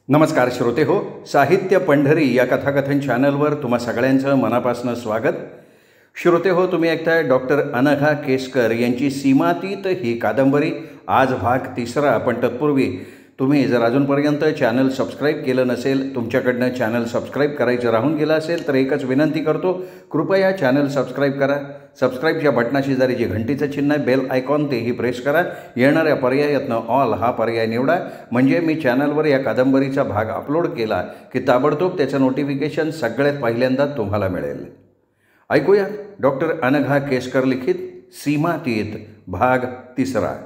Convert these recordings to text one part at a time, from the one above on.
नमस्कार श्रोते हो, साहित्य पंढरी या कथाकथन चॅनलवर तुम्हा सगळ्यांचं मनापासून स्वागत. श्रोते हो, तुम्ही ऐकताय डॉक्टर अनघा केसकर यांची सीमातीत ही कादंबरी. आज भाग 3. पण तत्पूर्वी तुम्ही जर अजूनपर्यंत चॅनल सबस्क्राईब केलं नसेल, तुमच्याकडनं चॅनल सबस्क्राईब करायचं राहून गेलं असेल तर एकच विनंती करतो, कृपया चॅनल सबस्क्राईब करा. सबस्क्राईबच्या बटनाशी जरी जे घंटीचं चिन्ह आहे, बेल आयकॉन, तेही प्रेस करा. येणाऱ्या पर्यायातनं ऑल हा पर्याय निवडा, म्हणजे मी चॅनलवर या कादंबरीचा भाग अपलोड केला की ताबडतोब त्याचं नोटिफिकेशन सगळ्यात पहिल्यांदा तुम्हाला मिळेल. ऐकूया डॉक्टर अनघा केसकर लिखित सीमातीत भाग 3.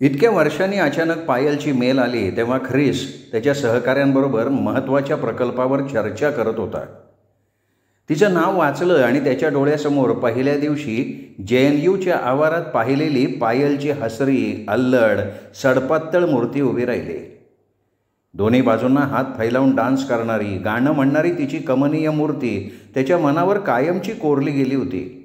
इतक्या वर्षांनी अचानक पायलची मेल आली तेव्हा ख्रिस त्याच्या सहकाऱ्यांबरोबर महत्त्वाच्या प्रकल्पावर चर्चा करत होता. तिचं नाव वाचलं आणि त्याच्या डोळ्यासमोर पहिल्या दिवशी JNUच्या आवारात पाहिलेली पायलची हसरी, अल्लड, सडपातळ मूर्ती उभी राहिली. दोन्ही बाजूंना हात फैलावून डान्स करणारी, गाणं म्हणणारी तिची कमनीय मूर्ती त्याच्या मनावर कायमची कोरली गेली होती.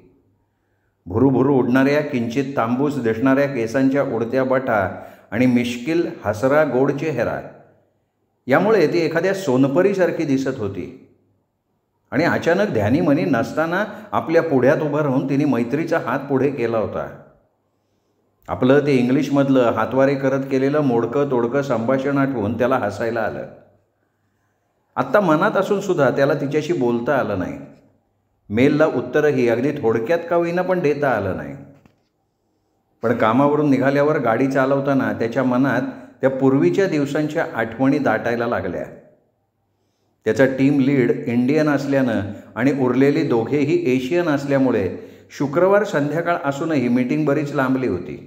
भुरूभुरू उडणाऱ्या, किंचित तांबूस दिसणाऱ्या केसांच्या उडत्या बटा आणि मिश्किल हसरा गोड चेहरा, यामुळे ती एखाद्या सोनपरीसारखी दिसत होती. आणि अचानक ध्यानीमनी नसताना आपल्या पुढ्यात उभं राहून तिने मैत्रीचा हात पुढे केला होता. आपलं ते इंग्लिशमधलं हातवारे करत केलेलं मोडकं तोडकं संभाषण आठवून त्याला हसायला आलं. आत्ता मनात असूनसुद्धा त्याला तिच्याशी बोलता आलं नाही. मेलला उत्तरही अगदी थोडक्यात का होईना पण देता आलं नाही. पण कामावरून निघाल्यावर गाडी चालवताना त्याच्या मनात त्या पूर्वीच्या दिवसांच्या आठवणी दाटायला लागल्या. त्याचा टीम लीड इंडियन असल्यानं आणि उरलेली दोघेही एशियन असल्यामुळे शुक्रवार संध्याकाळ असूनही मीटिंग बरीच लांबली होती.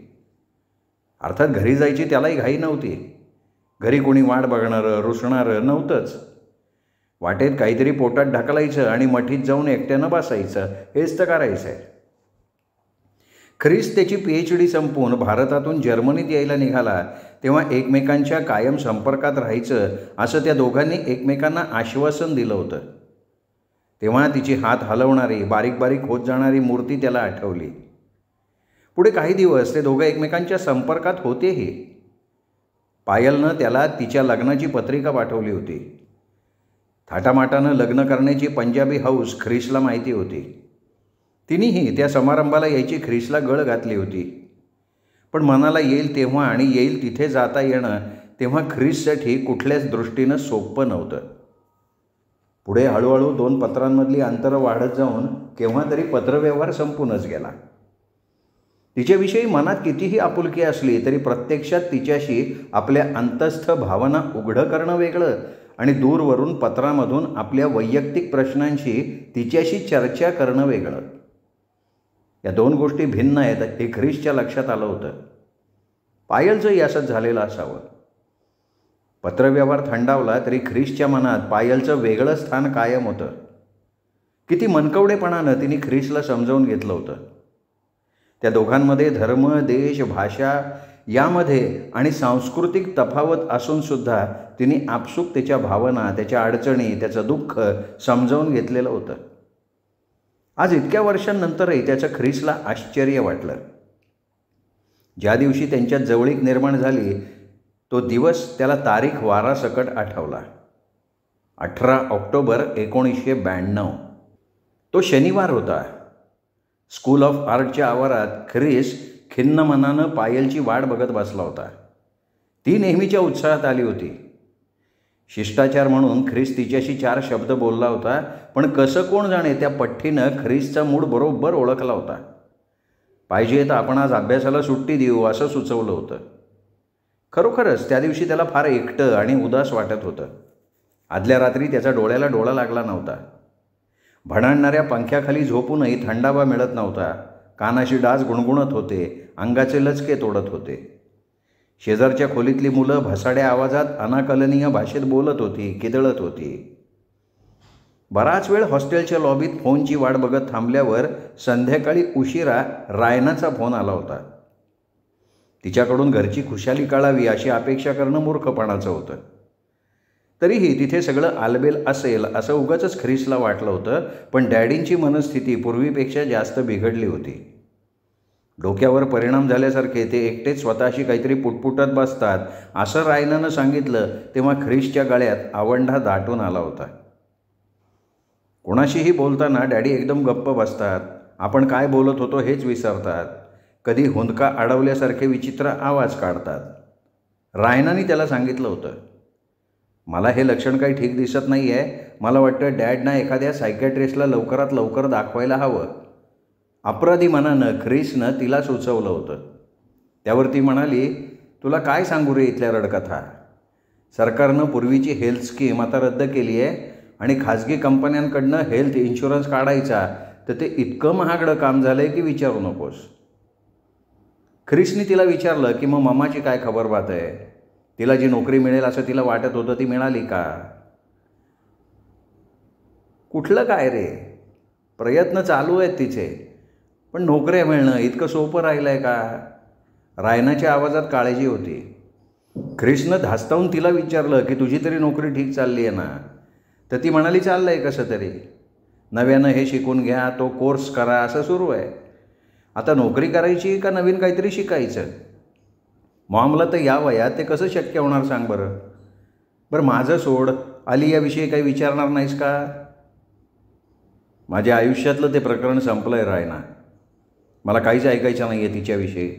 अर्थात घरी जायची त्यालाही घाई नव्हती. घरी कोणी वाट बघणारं, रुसणारं नव्हतंच. वाटेत काहीतरी पोटात ढकलायचं आणि मठीत जाऊन एकट्यानं बसायचं, हेच तर करायचं आहे. ख्रिस त्याची PhD संपवून भारतातून जर्मनीत यायला निघाला तेव्हा एकमेकांच्या कायम संपर्कात राहायचं असं त्या दोघांनी एकमेकांना आश्वासन दिलं होतं. तेव्हा तिची हात हलवणारी, बारीक बारीक होत जाणारी मूर्ती त्याला आठवली. पुढे काही दिवस ते दोघं एकमेकांच्या संपर्कात होतेही. पायलनं त्याला तिच्या लग्नाची पत्रिका पाठवली होती. थाटामाटानं लग्न करण्याची पंजाबी हौस ख्रिसला माहिती होती. तिनेही त्या समारंभाला यायची ख्रिसला गळ घातली होती. पण मनाला येईल तेव्हा आणि येईल तिथे जाता येणं तेव्हा ख्रिससाठी कुठल्याच दृष्टीनं सोपं नव्हतं. पुढे हळूहळू 2 पत्रांमधली अंतरं वाढत जाऊन केव्हा तरी पत्रव्यवहार संपूनच गेला. तिच्याविषयी मनात कितीही आपुलकी असली तरी प्रत्यक्षात तिच्याशी आपल्या अंतस्थ भावना उघडं करणं वेगळं आणि दूरवरून पत्रामधून आपल्या वैयक्तिक प्रश्नांशी तिच्याशी चर्चा करणं वेगळं. या 2 गोष्टी भिन्न आहेत हे ख्रिसच्या लक्षात आलं होतं. पायलचंही असंच झालेलं असावं. पत्रव्यवहार थंडावला तरी ख्रिसच्या मनात पायलचं वेगळं स्थान कायम होतं. किती मनकवडेपणानं तिने ख्रिसला समजावून घेतलं होतं. त्या दोघांमध्ये धर्म, देश, भाषा यामध्ये आणि सांस्कृतिक तफावत असूनसुद्धा तिने आपसूक त्याच्या भावना, त्याच्या अडचणी, त्याचं दुःख समजावून घेतलेलं होतं. आज इतक्या वर्षांनंतरही त्याचं ख्रिसला आश्चर्य वाटलं. ज्या दिवशी त्यांच्यात जवळीक निर्माण झाली तो दिवस त्याला तारीख वारासकट आठवला. 18 ऑक्टोबर 1992. तो शनिवार होता. स्कूल ऑफ आर्टच्या आवारात ख्रिस खिन्न मनानं पायलची वाट बघत बसला होता. ती नेहमीच्या उत्साहात आली होती. शिष्टाचार म्हणून ख्रिस तिच्याशी 4 शब्द बोलला होता, पण कसं कोण जाणे त्या पठ्ठीनं ख्रिसचा मूड बरोबर ओळखला होता. पाहिजे तर आपण आज अभ्यासाला सुट्टी देऊ असं सुचवलं होतं. खरोखरच त्या दिवशी त्याला फार एकटं आणि उदास वाटत होतं. आदल्या रात्री त्याचा डोळ्याला डोळा लागला नव्हता. भणाणणाऱ्या पंख्याखाली झोपूनही थंडावा मिळत नव्हता. कानाशी डास गुणगुणत होते, अंगाचे लचके तोडत होते. शेजारच्या खोलीतली मुलं भसाड्या आवाजात अनाकलनीय भाषेत बोलत होती, किदळत होती. बराच वेळ हॉस्टेलच्या लॉबीत फोनची वाट बघत थांबल्यावर संध्याकाळी उशिरा रायनाचा फोन आला होता. तिच्याकडून घरची खुशाली कळावी अशी अपेक्षा करणं मूर्खपणाचं होतं. तरीही तिथे सगळं आलबेल असेल असं उगाचच ख्रिसला वाटलं होतं. पण डॅडींची मनस्थिती पूर्वीपेक्षा जास्त बिघडली होती. डोक्यावर परिणाम झाल्यासारखे ते एकटेच स्वतःशी काहीतरी पुटपुटत बसतात असं रायनानं सांगितलं तेव्हा ख्रिसच्या गळ्यात आवंढा दाटून आला होता. कोणाशीही बोलताना डॅडी एकदम गप्प बसतात. आपण काय बोलत होतो हेच विसरतात. कधी हुंदका अडवल्यासारखे विचित्र आवाज काढतात. रायनाने त्याला सांगितलं होतं, मला हे लक्षण काही ठीक दिसत नाही आहे. मला वाटतं डॅडना एखाद्या सायकॅट्रिस्टला लवकरात लवकर दाखवायला हवं. अपराधी मनानं ख्रिसनं तिला सुचवलं होतं. त्यावर ती म्हणाली, तुला काय सांगू रे इथल्या रडकथा. सरकारनं पूर्वीची हेल्थ स्कीम आता रद्द केली आहे आणि खाजगी कंपन्यांकडनं हेल्थ इन्शुरन्स काढायचा तर ते इतकं महागडं काम झालं आहे की विचारू नकोस. ख्रिसने तिला विचारलं की मग मम्माची काय खबर बात आहे. तिला जी नोकरी मिळेल असं तिला वाटत होतं ती मिळाली का. कुठलं काय रे, प्रयत्न चालू आहेत तिचे, पण नोकऱ्या मिळणं इतकं सोपं राहिलं आहे का. रायनाच्या आवाजात काळजी होती. ख्रिसनं धास्तावून तिला विचारलं की तुझी तरी नोकरी ठीक चालली आहे ना. तर ती म्हणाली, चाललं आहे कसं तरी. नव्यानं हे शिकून घ्या, तो कोर्स करा, असं सुरू आहे. आता नोकरी करायची का नवीन काहीतरी शिकायचं. मॉमला तर या वयात ते कसं शक्य होणार सांग बरं. बरं माझं सोड, आलियाविषयी काही विचारणार नाहीस का. माझ्या आयुष्यातलं ते प्रकरण संपलं आहे रायना. मला काहीच ऐकायचं नाही आहे तिच्याविषयी.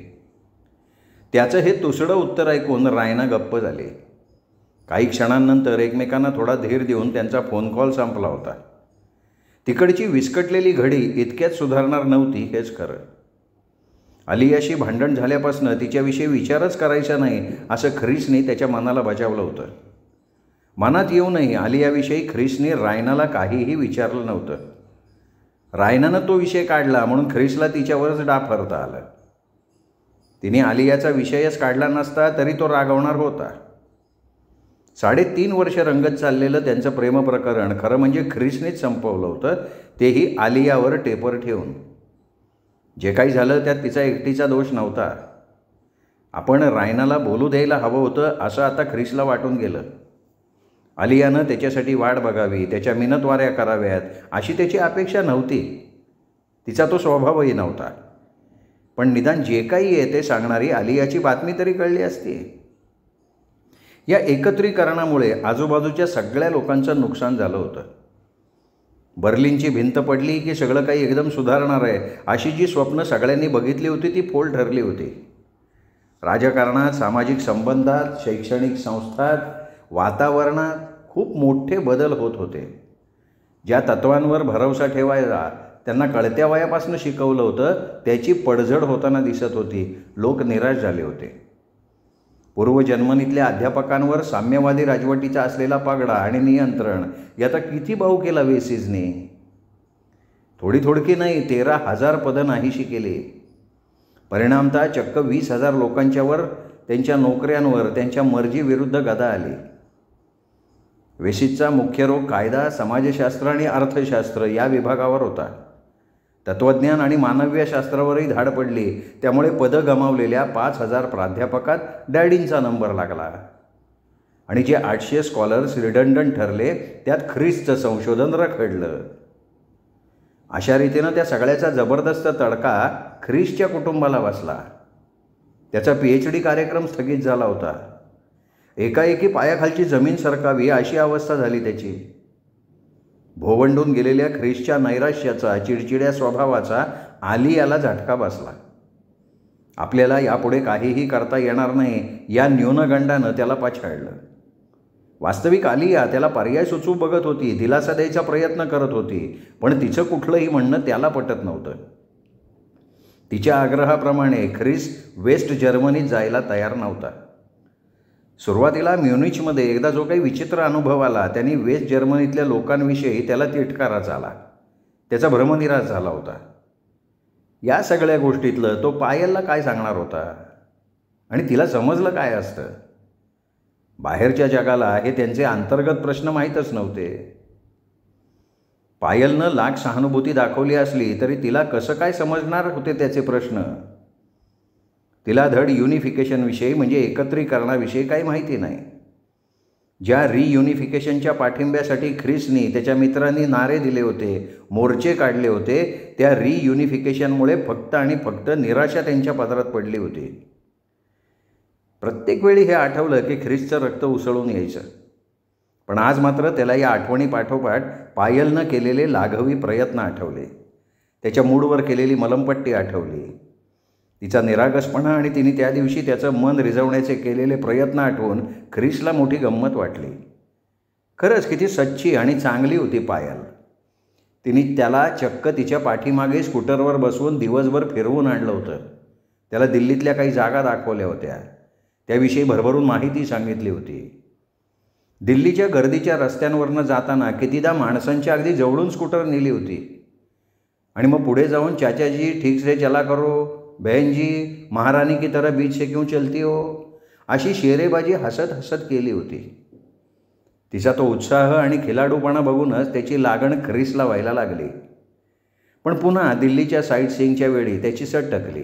त्याचं हे तुसडं उत्तर ऐकून रायना गप्प झाले. काही क्षणांनंतर एकमेकांना थोडा धीर देऊन त्यांचा फोन कॉल संपला होता. तिकडची विस्कटलेली घडी इतक्यात सुधारणार नव्हती हेच खरं. आलियाशी भांडण झाल्यापासून तिच्याविषयी विचारच करायचा नाही असं ख्रिसने त्याच्या मनाला बजावलं होतं. मनात येऊनही आलियाविषयी ख्रिसने रायनाला काहीही विचारलं नव्हतं. रायनानं तो विषय काढला म्हणून ख्रिसला तिच्यावरच डाफरता आलं. तिने आलियाचा विषयच काढला नसता तरी तो रागवणार होता. 3.5 वर्ष रंगत चाललेलं त्यांचं प्रेमप्रकरण खरं म्हणजे ख्रिसनेच संपवलं होतं, तेही आलियावर टेपर ठेवून. जे काही झालं त्यात तिचा एकटीचा दोष नव्हता. आपण रायनाला बोलू द्यायला हवं होतं असं आता ख्रिसला वाटून गेलं. आलियानं त्याच्यासाठी वाट बघावी, त्याच्या मिनतवाऱ्या कराव्यात अशी त्याची अपेक्षा नव्हती. तिचा तो स्वभावही नव्हता. पण निदान जे काही आहे ते सांगणारी आलियाची बातमी तरी कळली असती. या एकत्रीकरणामुळे आजूबाजूच्या सगळ्या लोकांचं नुकसान झालं होतं. बर्लिनची भिंत पडली की सगळं काही एकदम सुधारणार आहे अशी जी स्वप्न सगळ्यांनी बघितली होती ती फोल ठरली होती. राजकारणात, सामाजिक संबंधात, शैक्षणिक संस्थात, वातावरणात खूप मोठे बदल होत होते. ज्या तत्वांवर भरवसा ठेवायला त्यांना कळत्या वयापासून शिकवलं होतं त्याची पडझड होताना दिसत होती. लोक निराश झाले होते. पूर्वजन्मनीतल्या अध्यापकांवर साम्यवादी राजवटीचा असलेला पगडा आणि नियंत्रण याचा किती बाऊ केला वेसीजने. थोडी थोडकी नाही, 13,000 पदं नाहीशी केली. परिणामतः चक्क 20,000 लोकांच्यावर, त्यांच्या नोकऱ्यांवर त्यांच्या मर्जीविरुद्ध गदा आली. वेसीजचा मुख्य रोग कायदा, समाजशास्त्र आणि अर्थशास्त्र या विभागावर होता. तत्त्वज्ञान आणि मानवीय शास्त्रावरही धाड पडली. त्यामुळे पदं गमावलेल्या 5,000 प्राध्यापकात डॅडींचा नंबर लागला आणि जे 800 स्कॉलर्स रिडंडंट ठरले त्यात ख्रिसचं संशोधन रखडलं. अशा रीतीनं त्या सगळ्याचा जबरदस्त तडका ख्रिसच्या कुटुंबाला बसला. त्याचा PhD कार्यक्रम स्थगित झाला होता. एकाएकी पायाखालची जमीन सरकावी अशी अवस्था झाली त्याची. भोवंडून गेलेल्या ख्रिसच्या नैराश्याचा, चिडचिड्या स्वभावाचा आलियाला झटका बसला. आपल्याला यापुढे काहीही करता येणार नाही या न्यूनगंडानं त्याला पछाडलं. वास्तविक आलिया त्याला पर्याय सुचवू बघत होती, दिलासा द्यायचा प्रयत्न करत होती, पण तिचं कुठलंही म्हणणं त्याला पटत नव्हतं. तिच्या आग्रहाप्रमाणे ख्रिस वेस्ट जर्मनीत जायला तयार नव्हता. सुरुवातीला म्युनिचमध्ये एकदा जो काही विचित्र अनुभव आला त्यांनी वेस्ट जर्मनीतल्या लोकांविषयी त्याला तिटकाराच आला. त्याचा भ्रमनिरास झाला होता. या सगळ्या गोष्टीतलं तो पायलला काय सांगणार होता आणि तिला समजलं काय असतं. बाहेरच्या जगाला हे त्यांचे अंतर्गत प्रश्न माहीतच नव्हते. पायलनं लाख सहानुभूती दाखवली असली तरी तिला कसं काय समजणार होते त्याचे प्रश्न. तिला धड युनिफिकेशनविषयी म्हणजे एकत्रीकरणाविषयी काही माहिती नाही. ज्या रियुनिफिकेशनच्या पाठिंब्यासाठी ख्रिसनी त्याच्या मित्रांनी नारे दिले होते, मोर्चे काढले होते, त्या रियुनिफिकेशनमुळे फक्त आणि फक्त निराशा त्यांच्या पदरात पडली होती. प्रत्येक वेळी हे आठवलं की ख्रिसचं रक्त उसळून यायचं. पण आज मात्र त्याला या आठवणी पाठोपाठ पायलनं केलेले लाघवी प्रयत्न आठवले. त्याच्या मूडवर केलेली मलमपट्टी आठवली. तिचा निरागसपणा आणि तिने त्या दिवशी त्याचं मन रिझवण्याचे केलेले प्रयत्न आठवून ख्रिसला मोठी गंमत वाटली. खरंच किती सच्ची आणि चांगली होती पायल. तिने त्याला चक्क तिच्या पाठीमागे स्कूटरवर बसवून दिवसभर फिरवून आणलं होतं. त्याला दिल्लीतल्या काही जागा दाखवल्या होत्या. त्याविषयी भरभरून माहिती सांगितली होती. दिल्लीच्या गर्दीच्या रस्त्यांवरनं जाताना कितीदा माणसांच्या अगदी जवळून स्कूटर नेली होती. आणि मग पुढे जाऊन चाचाजी ठीक से चला करो, बहन जी महारानी की तरह बीच से क्यों चलती हो, अशी शेरेबाजी हसत हसत केली होती. तिचा तो उत्साह आणि खिलाडूपणा बघूनच त्याची लागण ख्रिसला व्हायला लागली. पण पुन्हा दिल्लीच्या साईट सीइंगच्या वेळी त्याची सट टकली.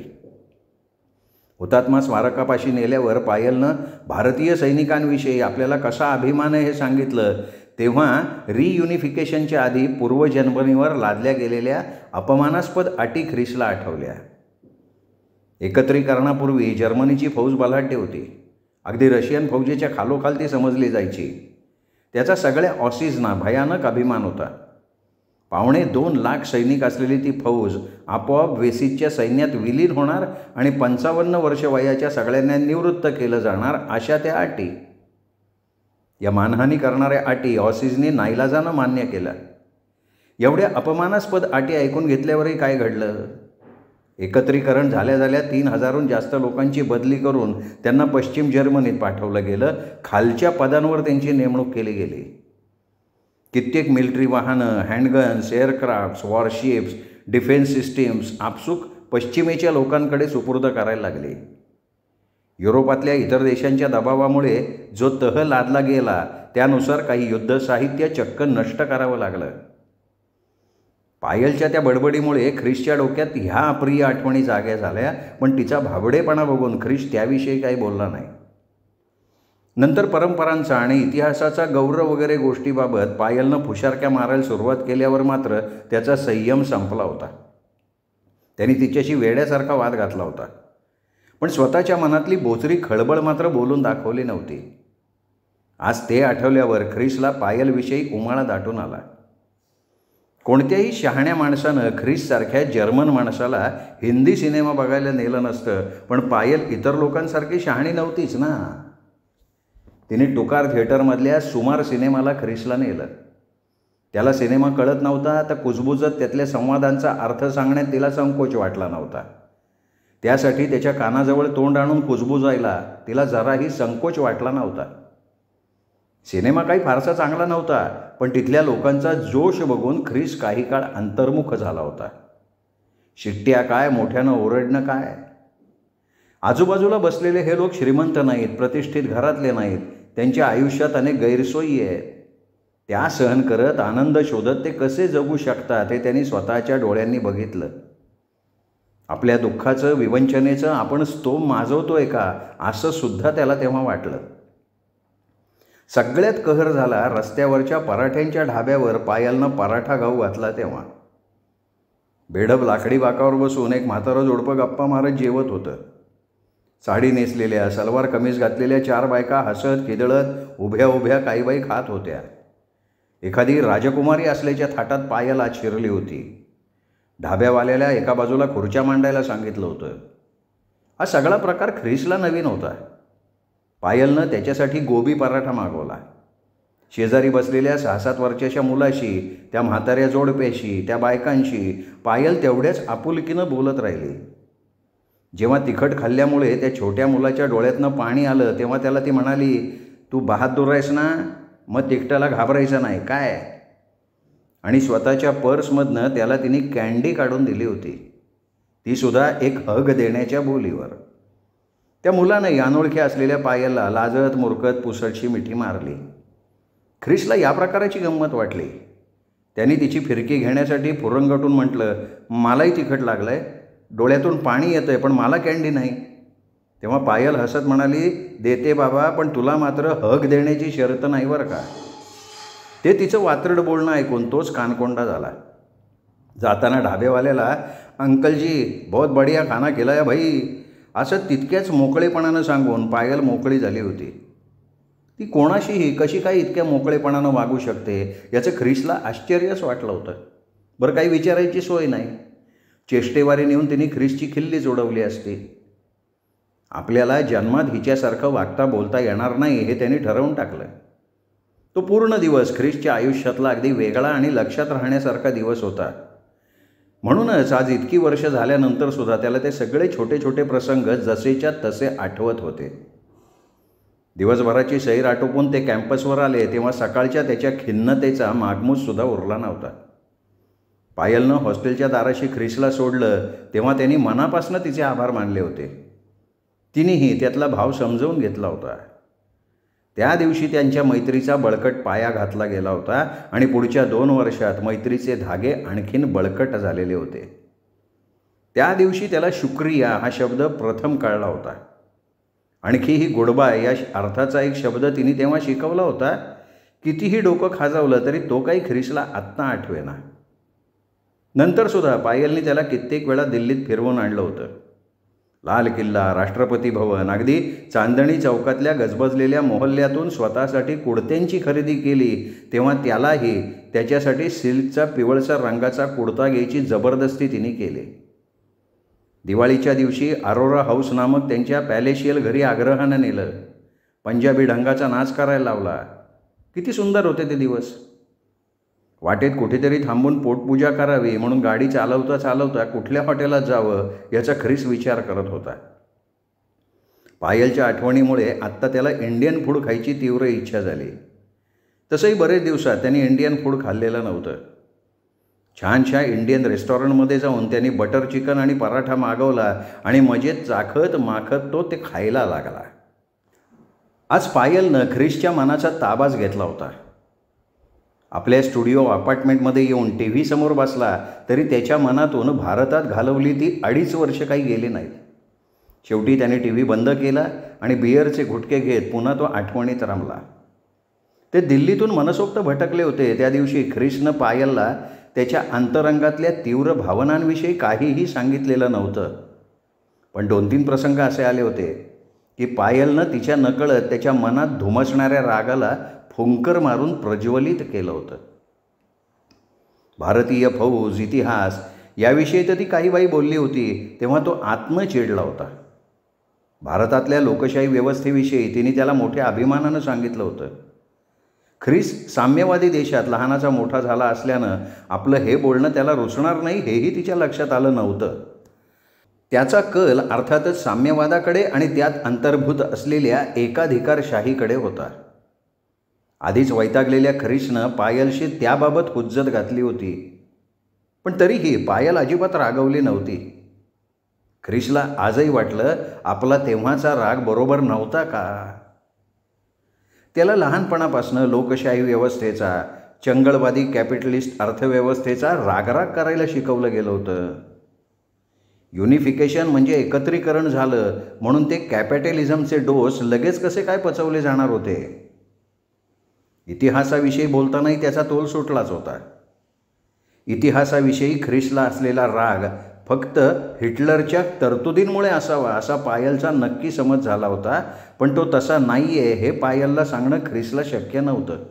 हुतात्मा स्मारकापाशी नेल्यावर पायलनं भारतीय सैनिकांविषयी आपल्याला कसा अभिमान आहे हे सांगितलं, तेव्हा रियुनिफिकेशनच्या आधी पूर्व जर्मनीवर लादल्या गेलेल्या अपमानास्पद अटी ख्रिसला आठवल्या. एकत्रीकरणापूर्वी जर्मनीची फौज बलाढ्य होती. अगदी रशियन फौजेच्या खालोखाल ती समजली जायची. त्याचा सगळ्या ऑसीजना भयानक अभिमान होता. 2.25 लाख सैनिक असलेली ती फौज आपोआप वेसीच्या सैन्यात विलीन होणार आणि 55 वर्ष वयाच्या सगळ्यांना निवृत्त केलं जाणार, अशा त्या अटी. या मानहानी करणाऱ्या अटी ऑसीजने नाईलाजानं मान्य केल्या. एवढ्या अपमानास्पद अटी ऐकून घेतल्यावरही काय घडलं? एकत्रीकरण झाल्या 3,000हून जास्त लोकांची बदली करून त्यांना पश्चिम जर्मनीत पाठवलं गेलं. खालच्या पदांवर त्यांची नेमणूक केली गेली. कित्येक मिलिटरी वाहनं, हँडगन्स, एअरक्राफ्ट्स, वॉरशिप्स, डिफेन्स सिस्टीम्स आपसूक पश्चिमेच्या लोकांकडे सुपूर्द करायला लागले. युरोपातल्या इतर देशांच्या दबावामुळे जो तह लादला गेला त्यानुसार काही युद्ध साहित्य चक्क नष्ट करावं लागलं. पायलच्या त्या बडबडीमुळे ख्रिसच्या डोक्यात ह्या अप्रिय आठवणी जाग्या झाल्या. पण तिचा भाबडेपणा बघून ख्रिस त्याविषयी काही बोलला नाही. नंतर परंपरांचा आणि इतिहासाचा गौरव वगैरे गोष्टीबाबत पायलनं फुशारक्या मारायला सुरुवात केल्यावर मात्र त्याचा संयम संपला होता. त्यांनी तिच्याशी वेड्यासारखा वाद घातला होता. पण स्वतःच्या मनातली बोचरी खळबळ मात्र बोलून दाखवली नव्हती. आज ते आठवल्यावर ख्रिसला पायलविषयी उमाळा दाटून आला. कोणत्याही शहाण्या माणसानं ख्रिससारख्या जर्मन माणसाला हिंदी सिनेमा बघायला नेलं नसतं. पण पायल इतर लोकांसारखी शहाणी नव्हतीच ना. तिने टुकार थिएटरमधल्या सुमार सिनेमाला ख्रिसला नेलं. त्याला सिनेमा कळत नव्हता तर कुजबुजत त्यातल्या संवादांचा अर्थ सांगण्यात तिला संकोच वाटला नव्हता. त्यासाठी त्याच्या कानाजवळ तोंड आणून कुजबुजायला तिला जराही संकोच वाटला नव्हता. सिनेमा काही फारसा चांगला नव्हता, पण तिथल्या लोकांचा जोश बघून ख्रिस काही काळ अंतर्मुख झाला होता. शिट्ट्या काय, मोठ्यानं ओरडणं काय. आजूबाजूला बसलेले हे लोक श्रीमंत नाहीत, प्रतिष्ठित घरातले नाहीत. त्यांच्या आयुष्यात अनेक गैरसोयी आहेत. त्या सहन करत, आनंद शोधत ते कसे जगू शकतात हे त्यांनी स्वतःच्या डोळ्यांनी बघितलं. आपल्या दुःखाचं, विवंचनेचं आपण स्तोम माजवतोय का, असं सुद्धा त्याला तेव्हा वाटलं. सगळ्यात कहर झाला रस्त्यावरच्या पराठ्यांच्या ढाब्यावर पायलनं पराठा घाऊ घातला तेव्हा. बेढब लाकडी बाकावर बसून एक म्हातारं जोडपं गप्पा मारत जेवत होतं. साडी नेसलेल्या, सलवार कमीज घातलेल्या 4 बायका हसत खिदळत उभ्या उभ्या काही बाई खात होत्या. एखादी राजकुमारी असल्याच्या थाटात पायल आज शिरली होती. ढाब्यावाल्याला एका बाजूला खुर्च्या मांडायला सांगितलं होतं. हा सगळा प्रकार ख्रिसला नवीन होता. पायलनं त्याच्यासाठी गोबी पराठा मागवला. शेजारी बसलेल्या 6-7 वर्षाच्या मुलाशी, त्या म्हाताऱ्या जोडप्याशी, त्या बायकांशी पायल तेवढ्याच आपुलकीनं बोलत राहिली. जेव्हा तिखट खाल्ल्यामुळे त्या छोट्या मुलाच्या डोळ्यातनं पाणी आलं तेव्हा त्याला ती म्हणाली, तू बहादूर आहेस ना, मग तिखटाला घाबरायचं नाही काय. आणि स्वतःच्या पर्समधनं त्याला तिने कँडी काढून दिली होती, ती सुद्धा एक हग देण्याच्या बोलीवर. त्या मुलानंही अनोळख्या असलेल्या पायलला लाजत मुरकत पुसटशी मिठी मारली. ख्रिसला या प्रकाराची गंमत वाटली. त्यांनी तिची फिरकी घेण्यासाठी फुरंगटून म्हटलं, मलाही तिखट लागलं आहे, डोळ्यातून पाणी येतं आहे, पण मला कँडी नाही. तेव्हा पायल हसत म्हणाली, देते बाबा, पण तुला मात्र हग देण्याची शर्त नाही बरं का. ते तिचं वात्रट बोलणं ऐकून तोच कानकोंडा झाला. जाताना ढाबेवाल्याला, अंकल जी बहुत बढिया खाना खिलाया भाई, असं तितक्याच मोकळेपणानं सांगून पायल मोकळी झाली होती. ती कोणाशीही कशी काय इतक्या मोकळेपणानं वागू शकते याचं ख्रिसला आश्चर्यच वाटलं होतं. बरं, काही विचारायची सोय नाही. चेष्टेवारी नेऊन तिने ख्रिसची खिल्लीच उडवली असती. आपल्याला जन्मात हिच्यासारखं वागता बोलता येणार नाही हे त्यांनी ठरवून टाकलं. तो पूर्ण दिवस ख्रिसच्या आयुष्यातला अगदी वेगळा आणि लक्षात राहण्यासारखा दिवस होता. म्हणूनच आज इतकी वर्ष झाल्यानंतरसुद्धा त्याला ते सगळे छोटे छोटे प्रसंग जसेच्या तसे आठवत होते. दिवसभराची सैर आटोपून ते कॅम्पसवर आले तेव्हा सकाळच्या त्याच्या खिन्नतेचा मागमूससुद्धा उरला नव्हता. पायलनं हॉस्टेलच्या दाराशी ख्रिसला सोडलं तेव्हा त्यांनी मनापासून तिचे आभार मानले होते. तिनेही त्यातला भाव समजवून घेतला होता. त्या दिवशी त्यांच्या मैत्रीचा बळकट पाया घातला गेला होता आणि पुढच्या 2 वर्षात मैत्रीचे धागे आणखीन बळकट झालेले होते. त्या दिवशी त्याला शुक्रिया हा शब्द प्रथम कळला होता. आणखीही गुडबाय या अर्थाचा एक शब्द तिने तेव्हा शिकवला होता. कितीही डोकं खाजावलं तरी तो काही ख्रिसला आत्ता आठवेना. नंतरसुद्धा पायलने त्याला कित्येक वेळा दिल्लीत फिरवून आणलं होतं. लाल किल्ला, राष्ट्रपती भवन, अगदी चांदणी चौकातल्या गजबजलेल्या मोहल्ल्यातून स्वतःसाठी कुडत्यांची खरेदी केली तेव्हा त्यालाही त्याच्यासाठी सिल्कचा पिवळसर रंगाचा कुडता घ्यायची जबरदस्ती तिने केली. दिवाळीच्या दिवशी अरोरा हाऊस नामक त्यांच्या पॅलेशियल घरी आग्रहानं नेलं. पंजाबी ढंगाचा नाच करायला लावला. किती सुंदर होते ते दिवस. वाटेत कुठेतरी थांबून पोटपूजा करावी म्हणून गाडी चालवता चालवता कुठल्या हॉटेलात जावं याचा ख्रिस विचार करत होता. पायलच्या आठवणीमुळे आत्ता त्याला इंडियन फूड खायची तीव्र इच्छा झाली. तसंही बरेच दिवसात त्यांनी इंडियन फूड खाल्लेलं नव्हतं. छानशा इंडियन रेस्टॉरंटमध्ये जाऊन त्यांनी बटर चिकन आणि पराठा मागवला आणि मजेत चाखत माखत तो ते खायला लागला. आज पायलनं ख्रिसच्या मनाचा ताबाच घेतला होता. आपल्या स्टुडिओ अपार्टमेंटमध्ये येऊन टी व्ही समोर बसला तरी त्याच्या मनातून भारतात घालवली ती 2.5 वर्ष काही गेली नाहीत. शेवटी त्याने टी व्ही बंद केला आणि बिअरचे घुटके घेत पुन्हा तो आठवणीत रमला. ते दिल्लीतून मनसोक्त भटकले होते त्या दिवशी ख्रिसनं पायलला त्याच्या अंतरंगातल्या तीव्र भावनांविषयी काहीही सांगितलेलं नव्हतं. पण 2-3 प्रसंग असे आले होते की पायलनं तिच्या नकळत त्याच्या मनात धुमसणाऱ्या रागाला फुंकर मारून प्रज्वलित केलं होतं. भारतीय फौज, इतिहास याविषयी तर ती काही बाई बोलली होती तेव्हा तो आत्म चिडला होता. भारतातल्या लोकशाही व्यवस्थेविषयी तिने त्याला मोठ्या अभिमानानं सांगितलं होतं. ख्रिस साम्यवादी देशात लहानाचा मोठा झाला असल्यानं आपलं हे बोलणं त्याला रुचणार नाही हेही तिच्या लक्षात आलं नव्हतं. त्याचा कल अर्थातच साम्यवादाकडे आणि त्यात अंतर्भूत असलेल्या एकाधिकारशाहीकडे होता. आधीच वैतागलेल्या ख्रिसनं पायलशी त्याबाबत हुज्जत घातली होती. पण तरीही पायल अजिबात रागवली नव्हती. ख्रिसला आजही वाटलं आपला तेव्हाचा राग बरोबर नव्हता का. त्याला लहानपणापासून लोकशाही व्यवस्थेचा, चंगळवादी कॅपिटलिस्ट अर्थव्यवस्थेचा रागराग करायला शिकवलं गेलं होतं. युनिफिकेशन म्हणजे एकत्रीकरण झालं म्हणून ते कॅपिटलिझमचे डोस लगेच कसे काय पचवले जाणार होते. इतिहासाविषयी बोलतानाही त्याचा तोल सुटलाच होता. इतिहासाविषयी ख्रिसला असलेला राग फक्त हिटलरच्या तरतुदींमुळे असावा असा पायलचा नक्की समज झाला होता. पण तो तसा नाही आहे हे पायलला सांगणं ख्रिसला शक्य नव्हतं.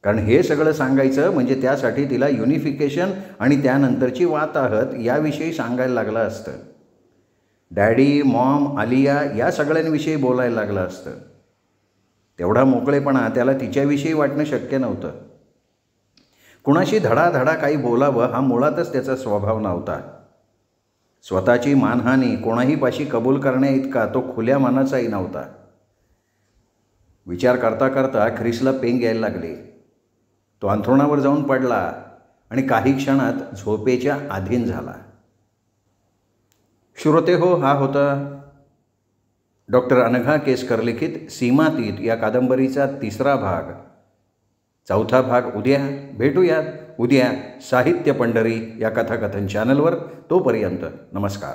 कारण हे सगळं सांगायचं म्हणजे त्यासाठी तिला युनिफिकेशन आणि त्यानंतरची वाताहत याविषयी सांगायला लागलं असतं. डॅडी, मॉम, आलिया या सगळ्यांविषयी बोलायला लागलं असतं. तेवढा मोकळेपणा त्याला तिच्याविषयी वाटणं शक्य नव्हतं. कुणाशी धडाधडा काही बोलावं हा मुळातच त्याचा स्वभाव नव्हता. स्वतःची मानहानी कोणाही पाशी कबूल करण्याइतका तो खुल्या मनाचाही नव्हता. विचार करता करता ख्रिसला पेंग यायला लागली. तो अंथरुणावर जाऊन पडला आणि काही क्षणात झोपेच्या अधीन झाला. श्रोतेहो, हा होता डॉक्टर अनघा केसकर लिखित सीमातीत या कादंबरीचा 3रा भाग. 4था भाग उद्या भेटूयात. उद्या साहित्य पंढरी या कथाकथन चॅनलवर. तोपर्यंत नमस्कार.